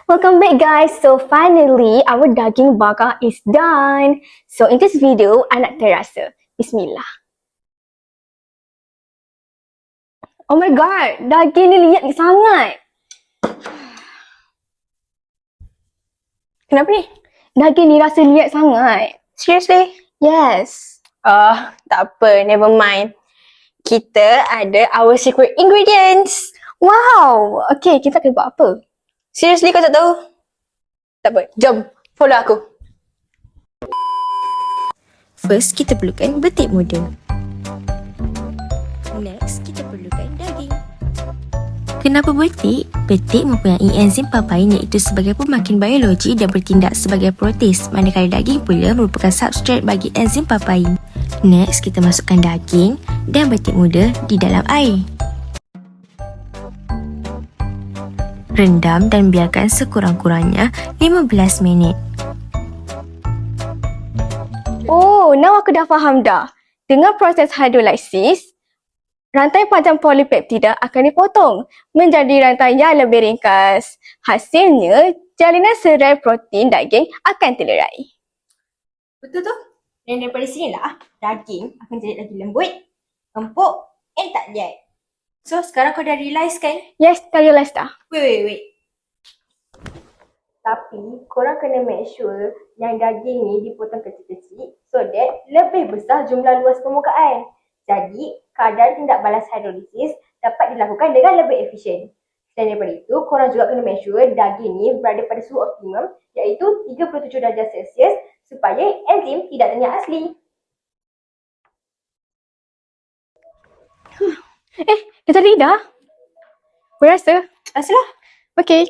Welcome back guys. So finally our daging bakar is done. So in this video I nak terasa. Bismillah. Oh my god, daging ni liat sangat. Kenapa ni? Daging ni rasa liat sangat. Seriously? Yes. Tak apa, never mind. Kita ada our secret ingredients. Wow. Okay, kita akan buat apa? Seriously kau tak tahu? Tak apa, jom follow aku. First, kita perlukan betik muda. Next, kita perlukan daging. Kenapa betik? Betik mempunyai enzim papain iaitu sebagai pemakin biologi dan bertindak sebagai protease, manakala daging pula merupakan substrat bagi enzim papain. Next, kita masukkan daging dan betik muda di dalam air. Rendam dan biarkan sekurang-kurangnya 15 minit. Oh, now aku dah faham dah. Dengan proses hydrolysis, rantai panjang polipeptida akan dipotong menjadi rantai yang lebih ringkas. Hasilnya, jalinan serai protein daging akan terlerai. Betul tu? Dan daripada sinilah daging akan jadi lagi lembut, empuk and tak liat. So sekarang kau dah realise kan? Yes, dah realise dah. Wait. Tapi korang kena make sure yang daging ni dipotong kecil-kecil so that lebih besar jumlah luas permukaan. Jadi kadar tindak balas hidrolisis dapat dilakukan dengan lebih efisien. Dan daripada itu, korang juga kena make sure daging ni berada pada suhu optimum iaitu 37 darjah Celsius supaya enzim tidak terlihat asli. Dah tadi dah? Berasa? Asalah. Okay.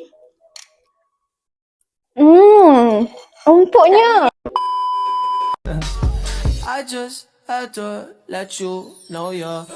Empuknya. I just had to let you know you're